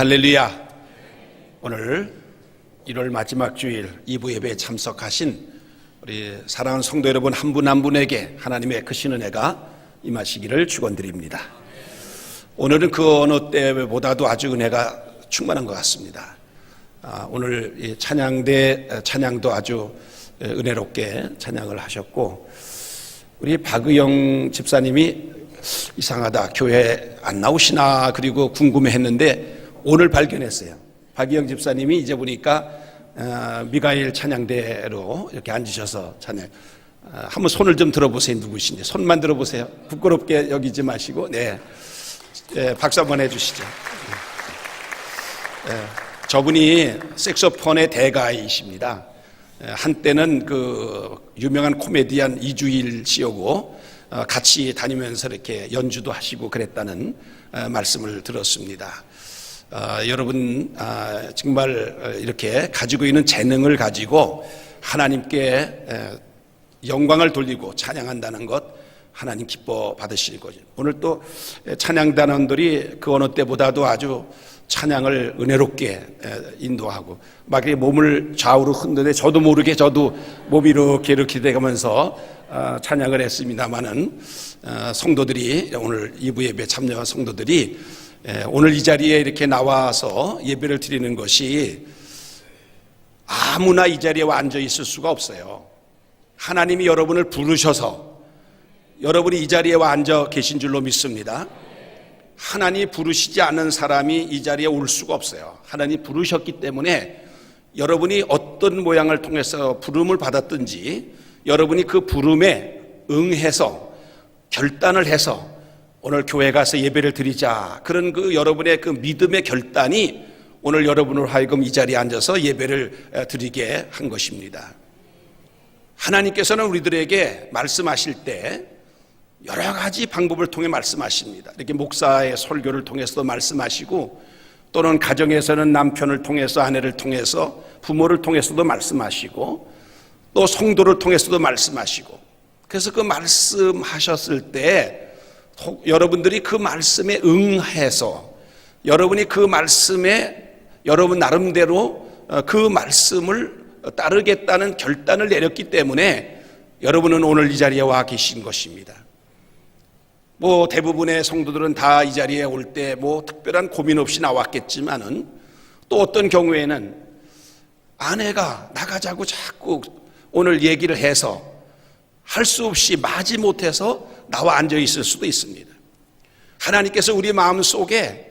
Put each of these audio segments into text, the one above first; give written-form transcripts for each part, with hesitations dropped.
할렐루야. 오늘 1월 마지막 주일 2부 예배에 참석하신 우리 사랑하는 성도 여러분 한 분 한 분에게 하나님의 크신 은혜가 임하시기를 축원드립니다. 오늘은 그 어느 때보다도 아주 은혜가 충만한 것 같습니다. 오늘 이 찬양도 아주 은혜롭게 찬양을 하셨고, 우리 박의영 집사님이 이상하다, 교회 안 나오시나 그리고 궁금해했는데 오늘 발견했어요. 박의영 집사님이 이제 보니까 미가엘 찬양대로 이렇게 앉으셔서 찬양. 한번 손을 좀 들어보세요. 누구신지 손만 들어보세요. 부끄럽게 여기지 마시고. 네, 박수 한번 해주시죠. 저분이 색소폰의 대가이십니다. 한때는 그 유명한 코미디언 이주일 씨하고 같이 다니면서 이렇게 연주도 하시고 그랬다는 말씀을 들었습니다. 여러분 정말 이렇게 가지고 있는 재능을 가지고 하나님께 영광을 돌리고 찬양한다는 것, 하나님 기뻐 받으실 거죠. 오늘 또 찬양단원들이 그 어느 때보다도 아주 찬양을 은혜롭게 인도하고 막 몸을 좌우로 흔드는데 저도 모르게 저도 몸이 이렇게 돼가면서 찬양을 했습니다마는 성도들이, 오늘 2부 예배 참여한 성도들이 오늘 이 자리에 이렇게 나와서 예배를 드리는 것이 아무나 이 자리에 앉아 있을 수가 없어요. 하나님이 여러분을 부르셔서 여러분이 이 자리에 앉아 계신 줄로 믿습니다. 하나님이 부르시지 않은 사람이 이 자리에 올 수가 없어요. 하나님이 부르셨기 때문에 여러분이 어떤 모양을 통해서 부름을 받았든지 여러분이 그 부름에 응해서 결단을 해서 오늘 교회 가서 예배를 드리자, 그런 그 여러분의 그 믿음의 결단이 오늘 여러분을 하여금 이 자리에 앉아서 예배를 드리게 한 것입니다. 하나님께서는 우리들에게 말씀하실 때 여러 가지 방법을 통해 말씀하십니다. 이렇게 목사의 설교를 통해서도 말씀하시고, 또는 가정에서는 남편을 통해서, 아내를 통해서, 부모를 통해서도 말씀하시고, 또 성도를 통해서도 말씀하시고, 그래서 그 말씀하셨을 때 여러분들이 그 말씀에 응해서 여러분이 그 말씀에 여러분 나름대로 그 말씀을 따르겠다는 결단을 내렸기 때문에 여러분은 오늘 이 자리에 와 계신 것입니다. 뭐 대부분의 성도들은 다 이 자리에 올 때 뭐 특별한 고민 없이 나왔겠지만은, 또 어떤 경우에는 아내가 나가자고 자꾸 오늘 얘기를 해서 할 수 없이 마지 못해서 나와 앉아 있을 수도 있습니다. 하나님께서 우리 마음속에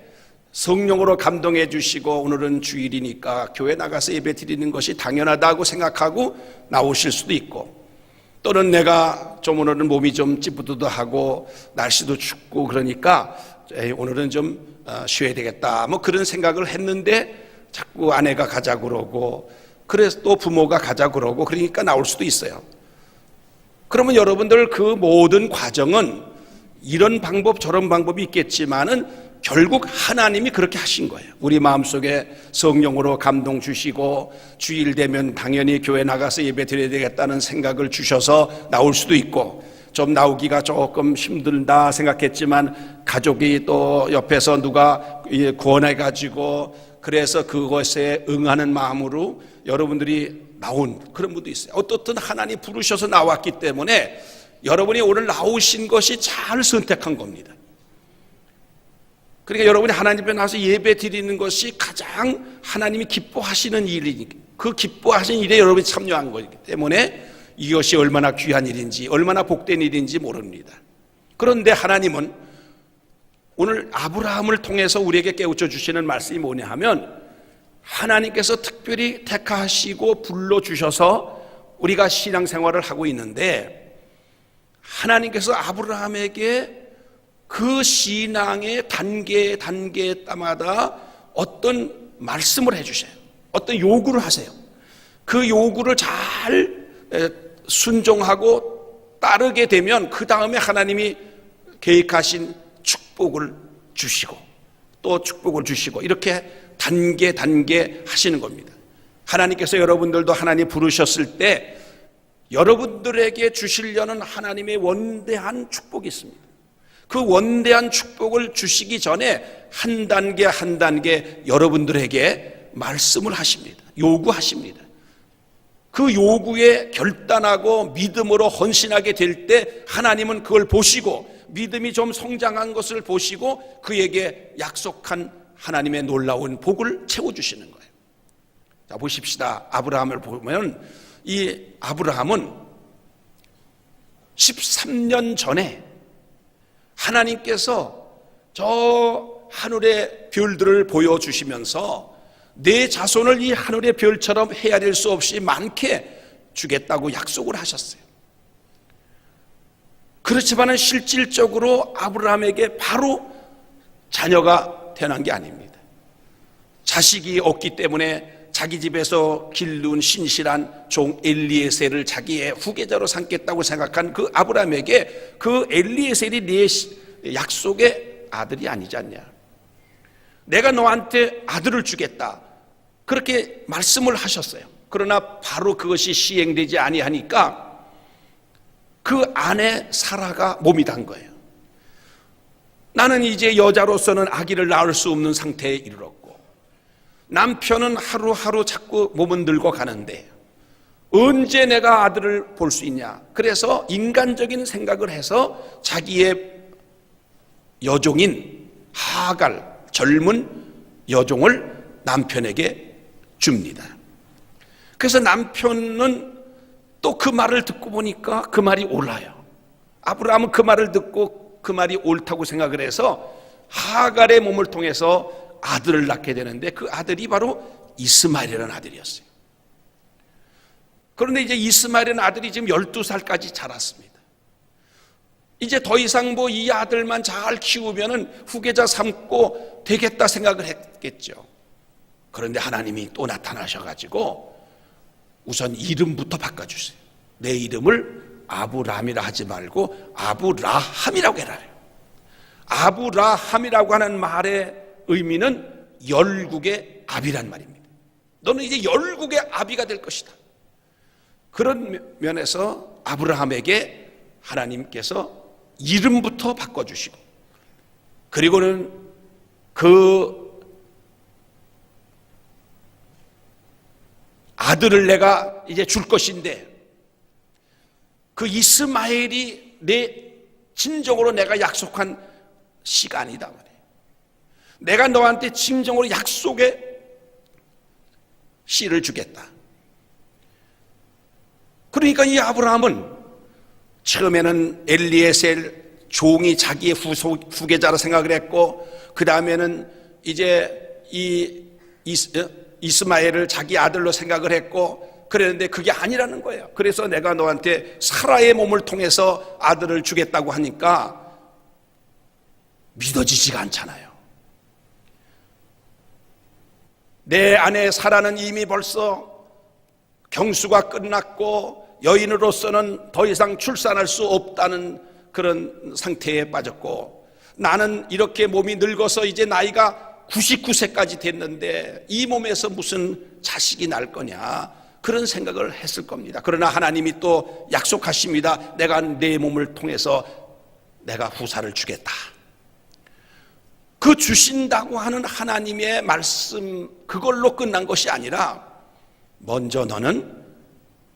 성령으로 감동해 주시고 오늘은 주일이니까 교회 나가서 예배 드리는 것이 당연하다고 생각하고 나오실 수도 있고, 또는 내가 좀 오늘은 몸이 좀 찌뿌드드하고 날씨도 춥고 그러니까 오늘은 좀 쉬어야 되겠다, 뭐 그런 생각을 했는데 자꾸 아내가 가자 그러고, 그래서 또 부모가 가자 그러고, 그러니까 나올 수도 있어요. 그러면 여러분들 그 모든 과정은 이런 방법 저런 방법이 있겠지만은 결국 하나님이 그렇게 하신 거예요. 우리 마음속에 성령으로 감동 주시고 주일 되면 당연히 교회 나가서 예배 드려야 되겠다는 생각을 주셔서 나올 수도 있고, 좀 나오기가 조금 힘들다 생각했지만 가족이 또 옆에서 누가 구원해 가지고 그래서 그것에 응하는 마음으로 여러분들이 나온 그런 분도 있어요. 어떻든 하나님 부르셔서 나왔기 때문에 여러분이 오늘 나오신 것이 잘 선택한 겁니다. 그러니까 여러분이 하나님 앞에 나와서 예배 드리는 것이 가장 하나님이 기뻐하시는 일이니까, 그 기뻐하시는 일에 여러분이 참여한 거기 때문에 이것이 얼마나 귀한 일인지, 얼마나 복된 일인지 모릅니다. 그런데 하나님은 오늘 아브라함을 통해서 우리에게 깨우쳐 주시는 말씀이 뭐냐 하면, 하나님께서 특별히 택하시고 불러주셔서 우리가 신앙생활을 하고 있는데, 하나님께서 아브라함에게 그 신앙의 단계마다 어떤 말씀을 해주셔요. 어떤 요구를 하세요. 그 요구를 잘 순종하고 따르게 되면 그 다음에 하나님이 계획하신 축복을 주시고 또 축복을 주시고, 이렇게 단계 하시는 겁니다. 하나님께서 여러분들도 하나님 부르셨을 때 여러분들에게 주시려는 하나님의 원대한 축복이 있습니다. 그 원대한 축복을 주시기 전에 한 단계 한 단계 여러분들에게 말씀을 하십니다. 요구하십니다. 그 요구에 결단하고 믿음으로 헌신하게 될 때 하나님은 그걸 보시고 믿음이 좀 성장한 것을 보시고 그에게 약속한 하나님의 놀라운 복을 채워주시는 거예요. 자, 보십시다. 아브라함을 보면 이 아브라함은 13년 전에 하나님께서 저 하늘의 별들을 보여주시면서 내 자손을 이 하늘의 별처럼 헤아릴 수 없이 많게 주겠다고 약속을 하셨어요. 그렇지만은 실질적으로 아브라함에게 바로 자녀가 태어난 게 아닙니다. 자식이 없기 때문에 자기 집에서 기른 신실한 종 엘리에셀을 자기의 후계자로 삼겠다고 생각한 그 아브라함에게 그 엘리에셀이 네 약속의 아들이 아니지 않냐. 내가 너한테 아들을 주겠다. 그렇게 말씀을 하셨어요. 그러나 바로 그것이 시행되지 아니하니까 그 아내 사라가 몸이 단 거예요. 나는 이제 여자로서는 아기를 낳을 수 없는 상태에 이르렀고 남편은 하루하루 자꾸 몸은 늙어 가는데 언제 내가 아들을 볼 수 있냐. 그래서 인간적인 생각을 해서 자기의 여종인 하갈, 젊은 여종을 남편에게 줍니다. 그래서 남편은 또 그 말을 듣고 보니까 그 말이 옳아요. 아브라함은 그 말을 듣고 그 말이 옳다고 생각을 해서 하갈의 몸을 통해서 아들을 낳게 되는데 그 아들이 바로 이스마엘이라는 아들이었어요. 그런데 이제 이스마엘이라는 아들이 지금 12살까지 자랐습니다. 이제 더 이상 뭐 이 아들만 잘 키우면은 후계자 삼고 되겠다 생각을 했겠죠. 그런데 하나님이 또 나타나셔가지고 우선 이름부터 바꿔주세요. 내 이름을 아브라함이라 하지 말고 아브라함이라고 해라. 아브라함이라고 하는 말의 의미는 열국의 아비란 말입니다. 너는 이제 열국의 아비가 될 것이다. 그런 면에서 아브라함에게 하나님께서 이름부터 바꿔주시고 그리고는 그 아들을 내가 이제 줄 것인데 그 이스마엘이 내 진정으로 내가 약속한 시간이다 말이에요. 내가 너한테 진정으로 약속의 씨를 주겠다. 그러니까 이 아브라함은 처음에는 엘리에셀 종이 자기의 후계자로 생각을 했고 그 다음에는 이제 이스마엘을 자기 아들로 생각을 했고 그랬는데 그게 아니라는 거예요. 그래서 내가 너한테 사라의 몸을 통해서 아들을 주겠다고 하니까 믿어지지가 않잖아요. 내 아내 사라는 이미 벌써 경수가 끝났고 여인으로서는 더 이상 출산할 수 없다는 그런 상태에 빠졌고 나는 이렇게 몸이 늙어서 이제 나이가 99세까지 됐는데 이 몸에서 무슨 자식이 날 거냐 그런 생각을 했을 겁니다. 그러나 하나님이 또 약속하십니다. 내가 내 몸을 통해서 내가 후사를 주겠다. 그 주신다고 하는 하나님의 말씀 그걸로 끝난 것이 아니라 먼저 너는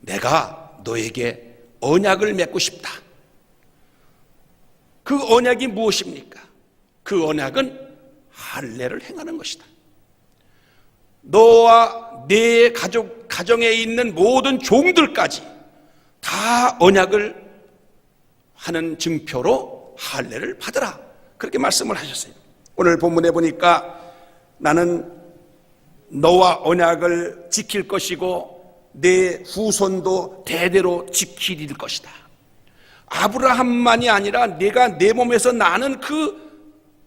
내가 너에게 언약을 맺고 싶다. 그 언약이 무엇입니까? 그 언약은 할례를 행하는 것이다. 너와 네 가정에 있는 모든 종들까지 다 언약을 하는 증표로 할례를 받으라. 그렇게 말씀을 하셨어요. 오늘 본문에 보니까 나는 너와 언약을 지킬 것이고 내 후손도 대대로 지키릴 것이다. 아브라함만이 아니라 내가 내 몸에서 나는 그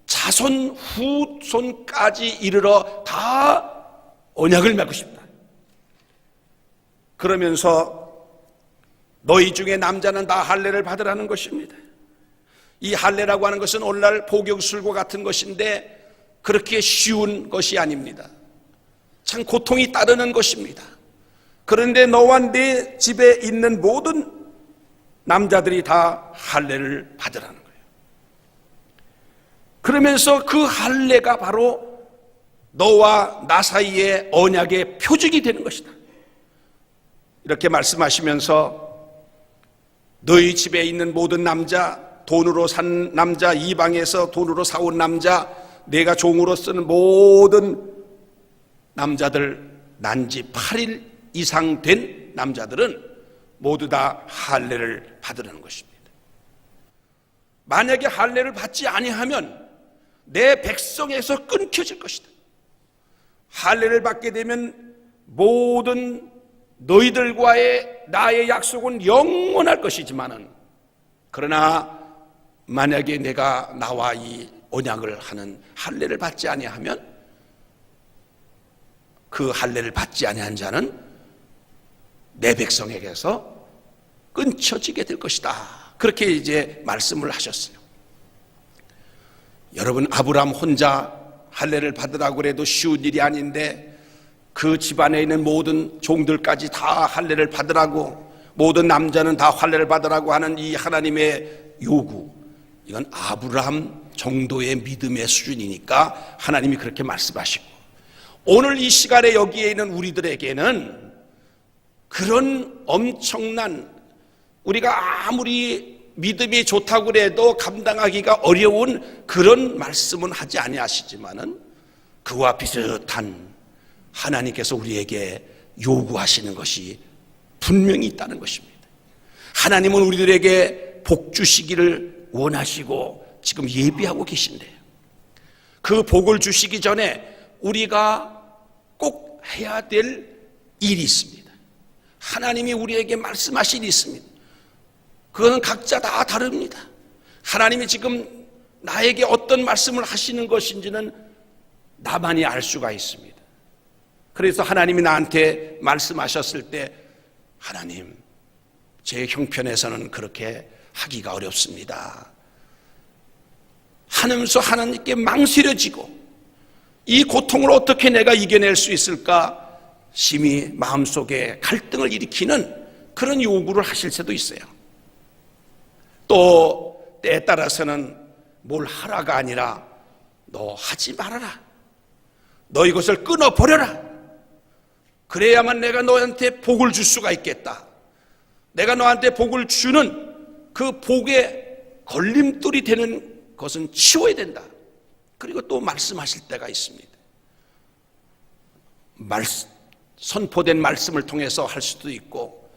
자손 후손까지 이르러 다 언약을 맺고 싶다. 그러면서 너희 중에 남자는 다 할례를 받으라는 것입니다. 이 할례라고 하는 것은 오늘날 복역술과 같은 것인데 그렇게 쉬운 것이 아닙니다. 참 고통이 따르는 것입니다. 그런데 너와 네 집에 있는 모든 남자들이 다 할례를 받으라는 거예요. 그러면서 그 할례가 바로 너와 나 사이의 언약의 표적이 되는 것이다. 이렇게 말씀하시면서 너희 집에 있는 모든 남자, 돈으로 산 남자, 이방에서 돈으로 사온 남자, 내가 종으로 쓰는 모든 남자들, 난지 8일 이상 된 남자들은 모두 다 할례를 받으라는 것입니다. 만약에 할례를 받지 아니하면 내 백성에서 끊겨질 것이다. 할례를 받게 되면 모든 너희들과의 나의 약속은 영원할 것이지만은, 그러나 만약에 내가 나와 이 언약을 하는 할례를 받지 아니하면 그 할례를 받지 아니한 자는 내 백성에게서 끊쳐지게 될 것이다. 그렇게 이제 말씀을 하셨어요. 여러분, 아브라함 혼자 할례를 받으라고 해도 쉬운 일이 아닌데 그 집안에 있는 모든 종들까지 다 할례를 받으라고, 모든 남자는 다 할례를 받으라고 하는 이 하나님의 요구, 이건 아브라함 정도의 믿음의 수준이니까 하나님이 그렇게 말씀하시고, 오늘 이 시간에 여기에 있는 우리들에게는 그런 엄청난, 우리가 아무리 믿음이 좋다고 해도 감당하기가 어려운 그런 말씀은 하지 아니하시지만은 그와 비슷한 하나님께서 우리에게 요구하시는 것이 분명히 있다는 것입니다. 하나님은 우리들에게 복 주시기를 원하시고 지금 예비하고 계신데요, 그 복을 주시기 전에 우리가 꼭 해야 될 일이 있습니다. 하나님이 우리에게 말씀하신 일이 있습니다. 그거는 각자 다 다릅니다. 하나님이 지금 나에게 어떤 말씀을 하시는 것인지는 나만이 알 수가 있습니다. 그래서 하나님이 나한테 말씀하셨을 때, 하나님, 제 형편에서는 그렇게 하기가 어렵습니다 하면서 하나님께 망설여지고 이 고통을 어떻게 내가 이겨낼 수 있을까 심히 마음속에 갈등을 일으키는 그런 요구를 하실 수도 있어요. 또 때에 따라서는 뭘 하라가 아니라 너 하지 말아라, 너 이것을 끊어버려라, 그래야만 내가 너한테 복을 줄 수가 있겠다, 내가 너한테 복을 주는 그 복의 걸림돌이 되는 것은 치워야 된다. 그리고 또 말씀하실 때가 있습니다. 선포된 말씀을 통해서 할 수도 있고,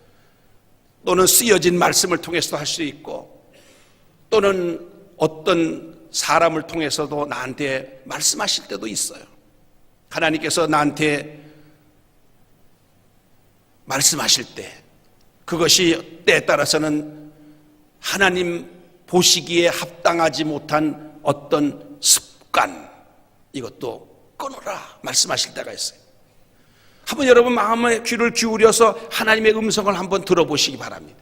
또는 쓰여진 말씀을 통해서도 할 수 있고, 또는 어떤 사람을 통해서도 나한테 말씀하실 때도 있어요. 하나님께서 나한테 말씀하실 때 그것이 때에 따라서는 하나님 보시기에 합당하지 못한 어떤 습관, 이것도 끊어라 말씀하실 때가 있어요. 한번 여러분 마음의 귀를 기울여서 하나님의 음성을 한번 들어보시기 바랍니다.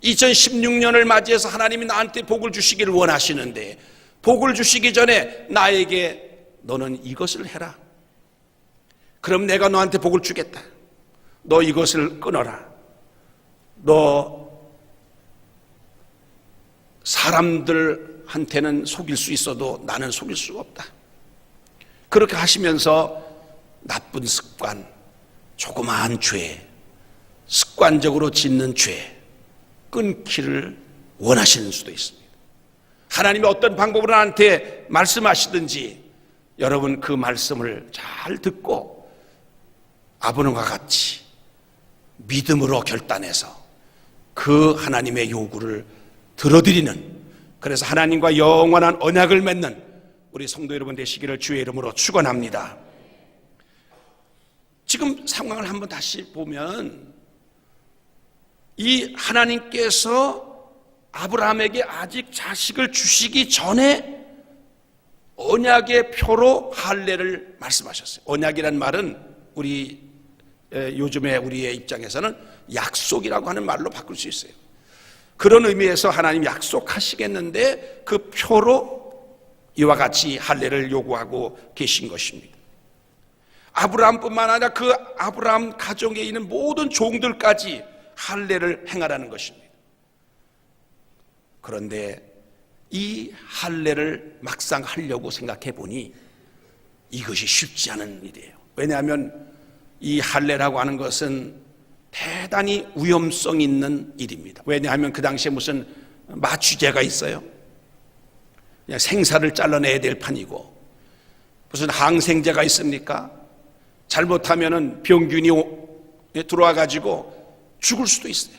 2016년을 맞이해서 하나님이 나한테 복을 주시기를 원하시는데, 복을 주시기 전에 나에게 너는 이것을 해라, 그럼 내가 너한테 복을 주겠다, 너 이것을 끊어라, 너 사람들한테는 속일 수 있어도 나는 속일 수가 없다. 그렇게 하시면서 나쁜 습관, 조그마한 죄, 습관적으로 짓는 죄 끊기를 원하시는 수도 있습니다. 하나님이 어떤 방법으로 나한테 말씀하시든지 여러분 그 말씀을 잘 듣고 아브라함과 같이 믿음으로 결단해서 그 하나님의 요구를 들어드리는, 그래서 하나님과 영원한 언약을 맺는 우리 성도 여러분 되시기를 주의 이름으로 축원합니다. 지금 상황을 한번 다시 보면 이 하나님께서 아브라함에게 아직 자식을 주시기 전에 언약의 표로 할례를 말씀하셨어요. 언약이란 말은 우리 요즘에 우리의 입장에서는 약속이라고 하는 말로 바꿀 수 있어요. 그런 의미에서 하나님 약속하시겠는데 그 표로 이와 같이 할례를 요구하고 계신 것입니다. 아브라함뿐만 아니라 그 아브라함 가정에 있는 모든 종들까지 할례를 행하라는 것입니다. 그런데 이 할례를 막상 하려고 생각해 보니 이것이 쉽지 않은 일이에요. 왜냐하면 이 할례라고 하는 것은 대단히 위험성 있는 일입니다. 왜냐하면 그 당시에 무슨 마취제가 있어요? 그냥 생사를 잘라내야 될 판이고, 무슨 항생제가 있습니까? 잘못하면은 병균이 들어와 가지고 죽을 수도 있어요.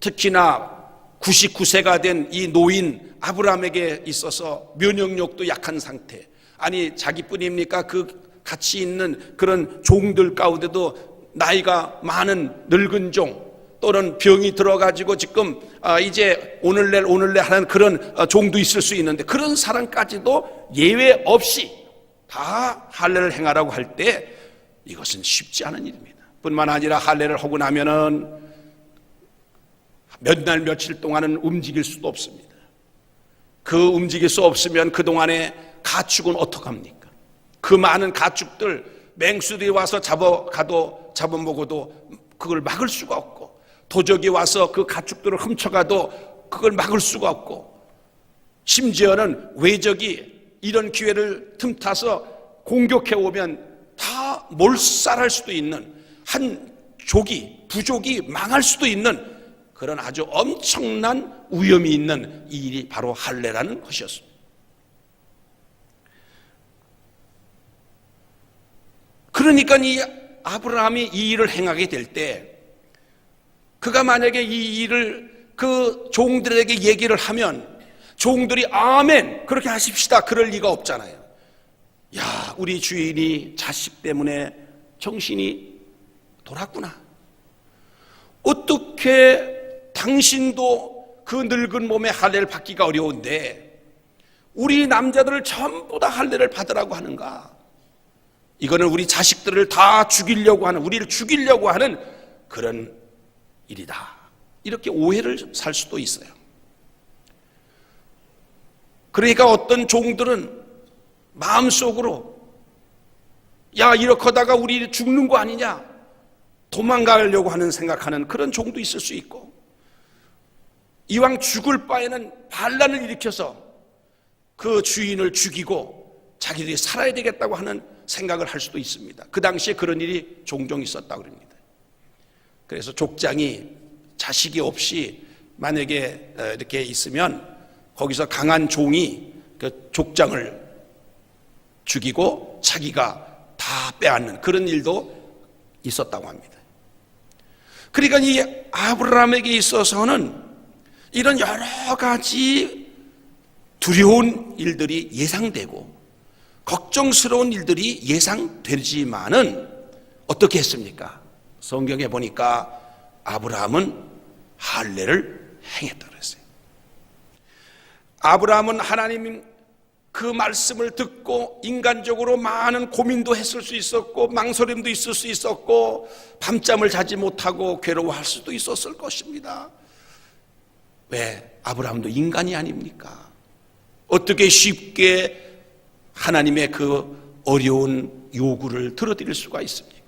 특히나 99세가 된 이 노인 아브라함에게 있어서 면역력도 약한 상태, 아니 자기뿐입니까? 그 같이 있는 그런 종들 가운데도 나이가 많은 늙은 종, 또는 병이 들어가지고 지금 이제 오늘날 하는 그런 종도 있을 수 있는데, 그런 사람까지도 예외 없이 다 할례를 행하라고 할 때 이것은 쉽지 않은 일입니다. 뿐만 아니라 할례를 하고 나면은 몇 날 며칠 동안은 움직일 수도 없습니다. 그 움직일 수 없으면 그동안에 가축은 어떡합니까? 그 많은 가축들, 맹수들이 와서 잡아먹어도 그걸 막을 수가 없고, 도적이 와서 그 가축들을 훔쳐가도 그걸 막을 수가 없고, 심지어는 외적이 이런 기회를 틈타서 공격해 오면 다 몰살할 수도 있는, 한 부족이 망할 수도 있는 그런 아주 엄청난 위험이 있는 이 일이 바로 할례라는 것이었습니다. 그러니까 이 아브라함이 이 일을 행하게 될 때, 그가 만약에 이 일을 그 종들에게 얘기를 하면 종들이 아멘 그렇게 하십시다 그럴 리가 없잖아요. 야, 우리 주인이 자식 때문에 정신이 돌았구나. 어떻게 당신도 그 늙은 몸에 할례를 받기가 어려운데 우리 남자들을 전부 다 할례를 받으라고 하는가? 이거는 우리 자식들을 다 죽이려고 하는, 우리를 죽이려고 하는 그런 일이다. 이렇게 오해를 살 수도 있어요. 그러니까 어떤 종들은 마음속으로 야, 이렇게 하다가 우리 죽는 거 아니냐, 도망가려고 하는 생각하는 그런 종도 있을 수 있고, 이왕 죽을 바에는 반란을 일으켜서 그 주인을 죽이고 자기들이 살아야 되겠다고 하는 생각을 할 수도 있습니다. 그 당시에 그런 일이 종종 있었다고 합니다. 그래서 족장이 자식이 없이 만약에 이렇게 있으면 거기서 강한 종이 그 족장을 죽이고 자기가 다 빼앗는 그런 일도 있었다고 합니다. 그러니까 이 아브라함에게 있어서는 이런 여러 가지 두려운 일들이 예상되고 걱정스러운 일들이 예상되지만은 어떻게 했습니까? 성경에 보니까 아브라함은 할례를 행했다고 했어요. 아브라함은 하나님 그 말씀을 듣고 인간적으로 많은 고민도 했을 수 있었고 망설임도 있을 수 있었고 밤잠을 자지 못하고 괴로워할 수도 있었을 것입니다. 왜? 아브라함도 인간이 아닙니까? 어떻게 쉽게 하나님의 그 어려운 요구를 들어드릴 수가 있습니까?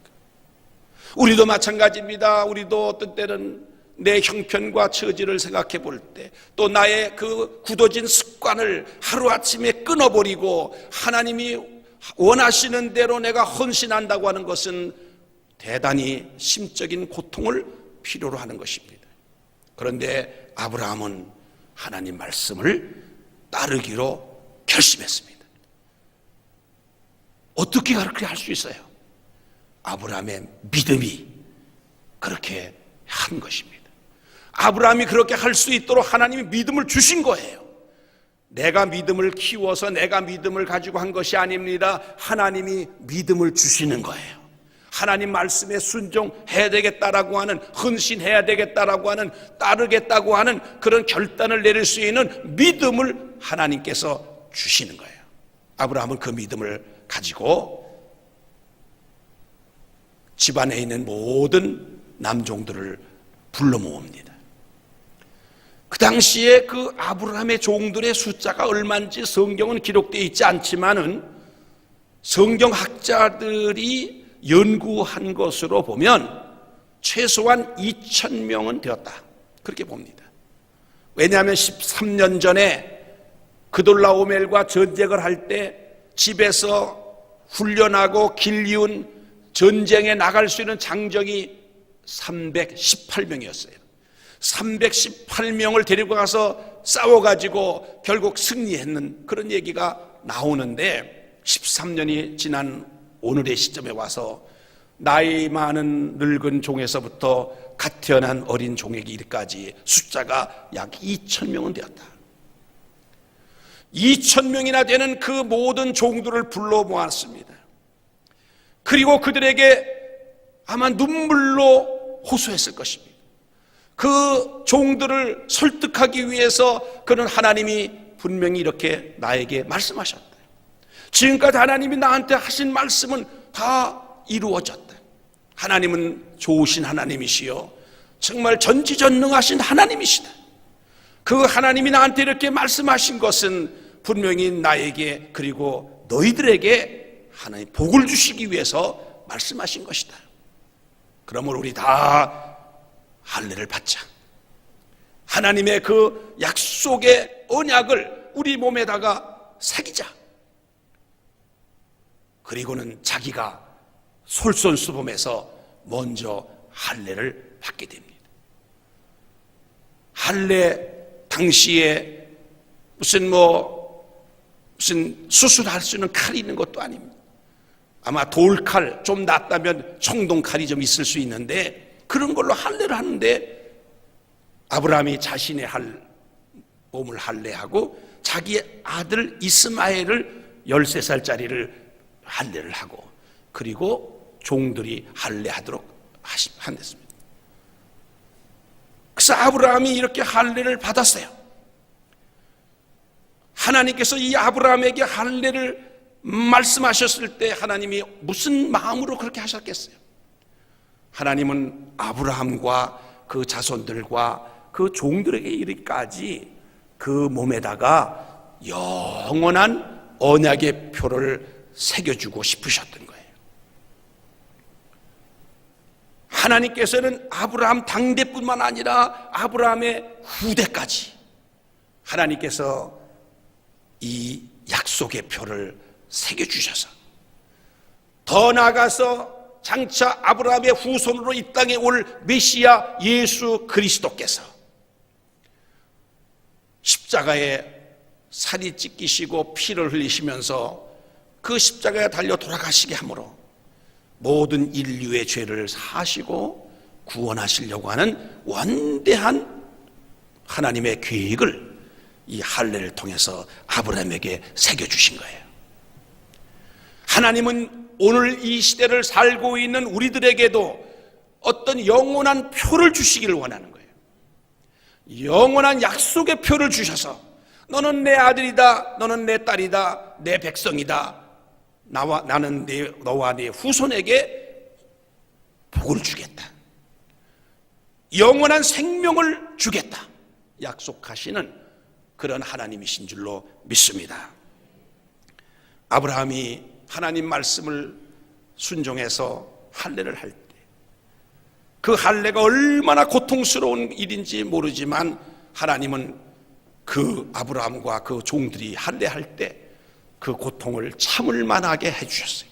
우리도 마찬가지입니다. 우리도 어떤 때는 내 형편과 처지를 생각해 볼 때, 또 나의 그 굳어진 습관을 하루아침에 끊어버리고 하나님이 원하시는 대로 내가 헌신한다고 하는 것은 대단히 심적인 고통을 필요로 하는 것입니다. 그런데 아브라함은 하나님 말씀을 따르기로 결심했습니다. 어떻게 그렇게 할 수 있어요? 아브라함의 믿음이 그렇게 한 것입니다. 아브라함이 그렇게 할 수 있도록 하나님이 믿음을 주신 거예요. 내가 믿음을 키워서 내가 믿음을 가지고 한 것이 아닙니다. 하나님이 믿음을 주시는 거예요. 하나님 말씀에 순종해야 되겠다라고 하는, 헌신해야 되겠다라고 하는, 따르겠다고 하는 그런 결단을 내릴 수 있는 믿음을 하나님께서 주시는 거예요. 아브라함은 그 믿음을 가지고 집안에 있는 모든 남종들을 불러 모읍니다. 그 당시에 그 아브라함의 종들의 숫자가 얼마인지 성경은 기록되어 있지 않지만은 성경학자들이 연구한 것으로 보면 최소한 2,000명은 되었다, 그렇게 봅니다. 왜냐하면 13년 전에 그돌라오멜과 전쟁을 할 때 집에서 훈련하고 길리운 전쟁에 나갈 수 있는 장정이 318명이었어요. 318명을 데리고 가서 싸워가지고 결국 승리했는 그런 얘기가 나오는데, 13년이 지난 오늘의 시점에 와서 나이 많은 늙은 종에서부터 갓 태어난 어린 종에게 이르기까지 숫자가 약 2,000명은 되었다. 2,000명이나 되는 그 모든 종들을 불러 모았습니다. 그리고 그들에게 아마 눈물로 호소했을 것입니다. 그 종들을 설득하기 위해서 그는 하나님이 분명히 이렇게 나에게 말씀하셨다. 지금까지 하나님이 나한테 하신 말씀은 다 이루어졌다. 하나님은 좋으신 하나님이시요 정말 전지전능하신 하나님이시다. 그 하나님이 나한테 이렇게 말씀하신 것은 분명히 나에게 그리고 너희들에게 하나님 복을 주시기 위해서 말씀하신 것이다. 그러므로 우리 다 할례를 받자. 하나님의 그 약속의 언약을 우리 몸에다가 새기자. 그리고는 자기가 솔선수범해서 먼저 할례를 받게 됩니다. 할례 당시에 무슨 수술할 수 있는 칼이 있는 것도 아닙니다. 아마 돌칼, 좀 낫다면 청동칼이 좀 있을 수 있는데 그런 걸로 할례를 하는데, 아브라함이 자신의 몸을 할례하고 자기의 아들 이스마엘을 13살짜리를 할례를 하고, 그리고 종들이 할례하도록 한댔습니다. 그래서 아브라함이 이렇게 할례를 받았어요. 하나님께서 이 아브라함에게 할례를 말씀하셨을 때 하나님이 무슨 마음으로 그렇게 하셨겠어요? 하나님은 아브라함과 그 자손들과 그 종들에게 이르기까지 그 몸에다가 영원한 언약의 표를 새겨주고 싶으셨던 거예요. 하나님께서는 아브라함 당대뿐만 아니라 아브라함의 후대까지 하나님께서 이 약속의 표를 새겨주셔서, 더 나아가서 장차 아브라함의 후손으로 이 땅에 올 메시아 예수 그리스도께서 십자가에 살이 찢기시고 피를 흘리시면서 그 십자가에 달려 돌아가시게 함으로 모든 인류의 죄를 사시고 구원하시려고 하는 원대한 하나님의 계획을 이 할례를 통해서 아브라함에게 새겨주신 거예요. 하나님은 오늘 이 시대를 살고 있는 우리들에게도 어떤 영원한 표를 주시기를 원하는 거예요. 영원한 약속의 표를 주셔서 너는 내 아들이다, 너는 내 딸이다, 내 백성이다, 나는 너와 네 후손에게 복을 주겠다, 영원한 생명을 주겠다 약속하시는 그런 하나님이신 줄로 믿습니다. 아브라함이 하나님 말씀을 순종해서 할례를 할 때 그 할례가 얼마나 고통스러운 일인지 모르지만 하나님은 그 아브라함과 그 종들이 할례할 때 그 고통을 참을 만하게 해주셨어요.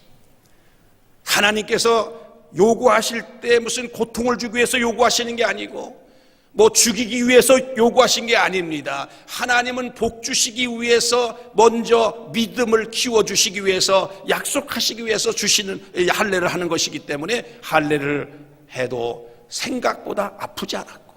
하나님께서 요구하실 때 무슨 고통을 주기 위해서 요구하시는 게 아니고 죽이기 위해서 요구하신 게 아닙니다. 하나님은 복 주시기 위해서 먼저 믿음을 키워주시기 위해서 약속하시기 위해서 주시는 할례를 하는 것이기 때문에 할례를 해도 생각보다 아프지 않았고,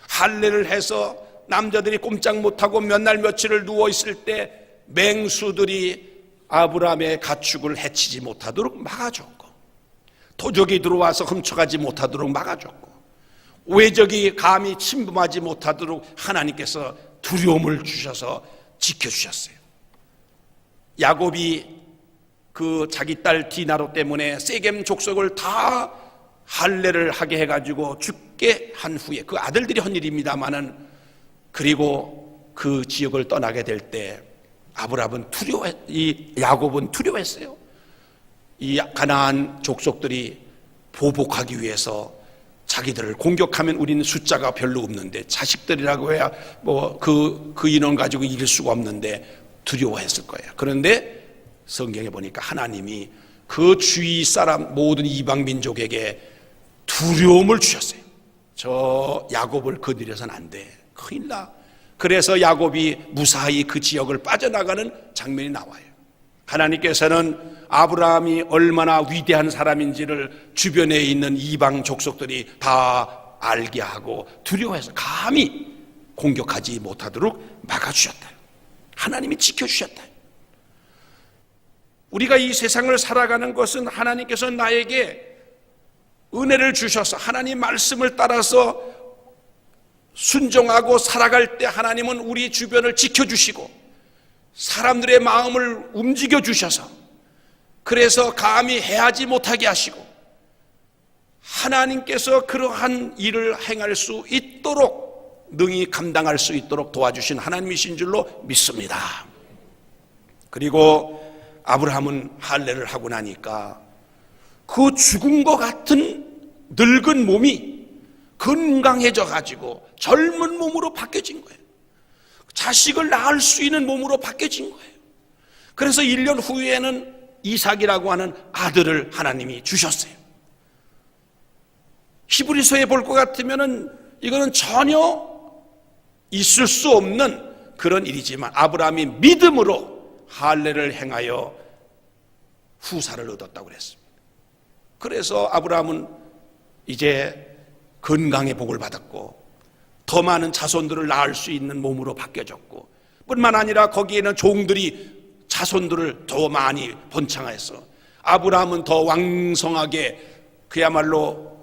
할례를 해서 남자들이 꼼짝 못하고 몇 날 며칠을 누워있을 때 맹수들이 아브라함의 가축을 해치지 못하도록 막아줬고, 도적이 들어와서 훔쳐가지 못하도록 막아줬고, 외적이 감히 침범하지 못하도록 하나님께서 두려움을 주셔서 지켜주셨어요. 야곱이 그 자기 딸 디나로 때문에 세겜 족속을 다 할례를 하게 해가지고 죽게 한 후에, 그 아들들이 한 일입니다마는, 그리고 그 지역을 떠나게 될 때 야곱은 두려워했어요. 이 가나안 족속들이 보복하기 위해서 자기들을 공격하면 우리는 숫자가 별로 없는데 자식들이라고 해야 뭐 그 인원 가지고 이길 수가 없는데 두려워했을 거예요. 그런데 성경에 보니까 하나님이 그 주위 사람 모든 이방 민족에게 두려움을 주셨어요. 저 야곱을 건드려서는 안 돼. 큰일 나. 그래서 야곱이 무사히 그 지역을 빠져나가는 장면이 나와요. 하나님께서는 아브라함이 얼마나 위대한 사람인지를 주변에 있는 이방 족속들이 다 알게 하고 두려워해서 감히 공격하지 못하도록 막아주셨다. 하나님이 지켜주셨다. 우리가 이 세상을 살아가는 것은 하나님께서 나에게 은혜를 주셔서 하나님 말씀을 따라서 순종하고 살아갈 때 하나님은 우리 주변을 지켜주시고 사람들의 마음을 움직여 주셔서 그래서 감히 해하지 못하게 하시고 하나님께서 그러한 일을 행할 수 있도록 능히 감당할 수 있도록 도와주신 하나님이신 줄로 믿습니다. 그리고 아브라함은 할례를 하고 나니까 그 죽은 것 같은 늙은 몸이 건강해져 가지고 젊은 몸으로 바뀌어진 거예요. 자식을 낳을 수 있는 몸으로 바뀌어진 거예요. 그래서 1년 후에는 이삭이라고 하는 아들을 하나님이 주셨어요. 히브리서에 볼 것 같으면은 이거는 전혀 있을 수 없는 그런 일이지만 아브라함이 믿음으로 할례를 행하여 후사를 얻었다고 그랬습니다. 그래서 아브라함은 이제 건강의 복을 받았고 더 많은 자손들을 낳을 수 있는 몸으로 바뀌어졌고 뿐만 아니라 거기에는 종들이 자손들을 더 많이 번창해서 아브라함은 더 왕성하게 그야말로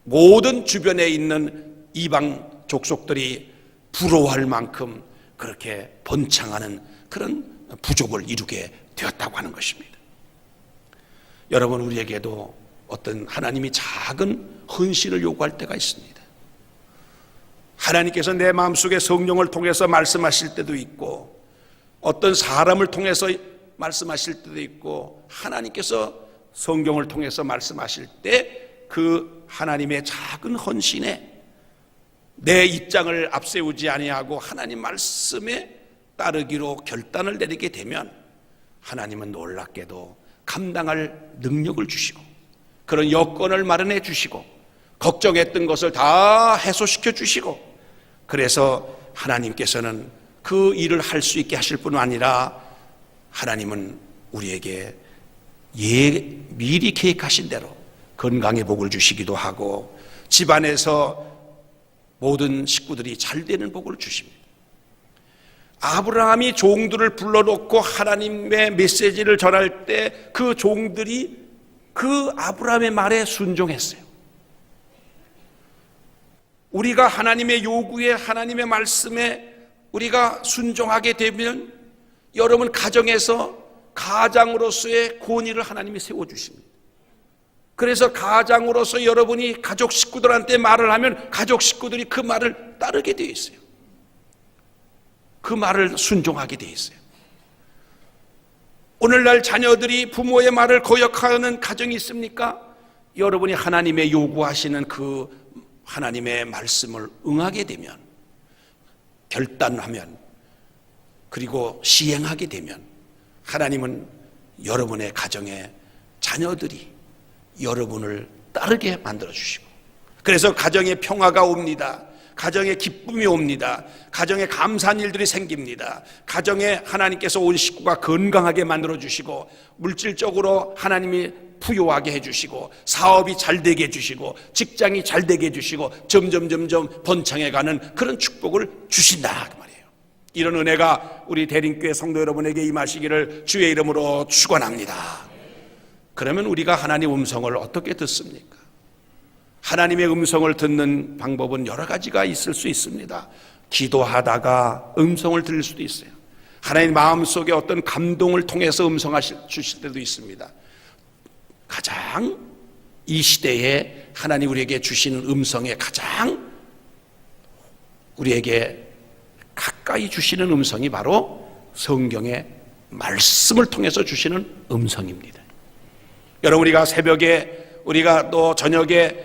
모든 주변에 있는 이방 족속들이 부러워할 만큼 그렇게 번창하는 그런 부족을 이루게 되었다고 하는 것입니다. 여러분, 우리에게도 어떤 하나님이 작은 헌신을 요구할 때가 있습니다. 하나님께서 내 마음속에 성령을 통해서 말씀하실 때도 있고 어떤 사람을 통해서 말씀하실 때도 있고 하나님께서 성경을 통해서 말씀하실 때 그 하나님의 작은 헌신에 내 입장을 앞세우지 아니하고 하나님 말씀에 따르기로 결단을 내리게 되면 하나님은 놀랍게도 감당할 능력을 주시고 그런 여건을 마련해 주시고 걱정했던 것을 다 해소시켜 주시고 그래서 하나님께서는 그 일을 할 수 있게 하실 뿐 아니라 하나님은 우리에게 미리 계획하신 대로 건강의 복을 주시기도 하고 집안에서 모든 식구들이 잘 되는 복을 주십니다. 아브라함이 종들을 불러놓고 하나님의 메시지를 전할 때 그 종들이 그 아브라함의 말에 순종했어요. 우리가 하나님의 요구에 하나님의 말씀에 우리가 순종하게 되면 여러분 가정에서 가장으로서의 권위를 하나님이 세워주십니다. 그래서 가장으로서 여러분이 가족 식구들한테 말을 하면 가족 식구들이 그 말을 따르게 되어 있어요. 그 말을 순종하게 되어 있어요. 오늘날 자녀들이 부모의 말을 거역하는 가정이 있습니까? 여러분이 하나님의 요구하시는 그 하나님의 말씀을 응하게 되면 결단하면 그리고 시행하게 되면 하나님은 여러분의 가정에 자녀들이 여러분을 따르게 만들어주시고 그래서 가정에 평화가 옵니다. 가정에 기쁨이 옵니다. 가정에 감사한 일들이 생깁니다. 가정에 하나님께서 온 식구가 건강하게 만들어주시고 물질적으로 하나님이 부유하게 해주시고 사업이 잘 되게 해주시고 직장이 잘 되게 해주시고 점점 번창해가는 그런 축복을 주신다 그 말이에요. 이런 은혜가 우리 대림교회 성도 여러분에게 임하시기를 주의 이름으로 축원합니다. 그러면 우리가 하나님의 음성을 어떻게 듣습니까? 하나님의 음성을 듣는 방법은 여러 가지가 있을 수 있습니다. 기도하다가 음성을 들을 수도 있어요. 하나님 마음속에 어떤 감동을 통해서 음성 주실 때도 있습니다. 가장 이 시대에 하나님 우리에게 주시는 음성에 가장 우리에게 가까이 주시는 음성이 바로 성경의 말씀을 통해서 주시는 음성입니다. 여러분, 우리가 새벽에 우리가 또 저녁에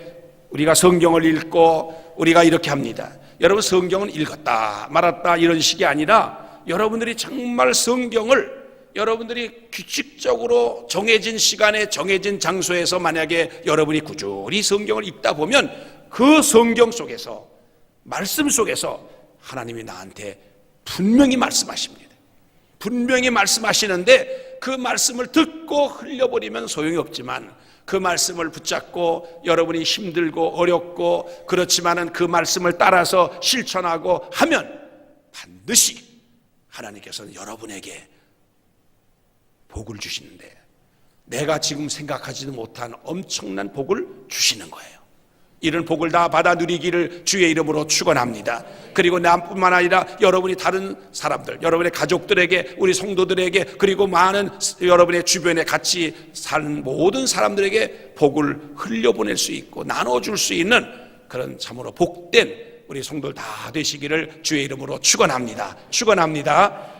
우리가 성경을 읽고 우리가 이렇게 합니다. 여러분, 성경은 읽었다 말았다 이런 식이 아니라 여러분들이 정말 성경을 여러분들이 규칙적으로 정해진 시간에 정해진 장소에서 만약에 여러분이 꾸준히 성경을 읽다 보면 그 성경 속에서, 말씀 속에서 하나님이 나한테 분명히 말씀하십니다. 분명히 말씀하시는데 그 말씀을 듣고 흘려버리면 소용이 없지만 그 말씀을 붙잡고 여러분이 힘들고 어렵고 그렇지만은 그 말씀을 따라서 실천하고 하면 반드시 하나님께서는 여러분에게 복을 주시는데, 내가 지금 생각하지도 못한 엄청난 복을 주시는 거예요. 이런 복을 다 받아 누리기를 주의 이름으로 축원합니다. 그리고 나뿐만 아니라 여러분이 다른 사람들, 여러분의 가족들에게, 우리 성도들에게, 그리고 많은 여러분의 주변에 같이 사는 모든 사람들에게 복을 흘려보낼 수 있고 나눠줄 수 있는 그런 참으로 복된 우리 성도들 다 되시기를 주의 이름으로 축원합니다. 축원합니다.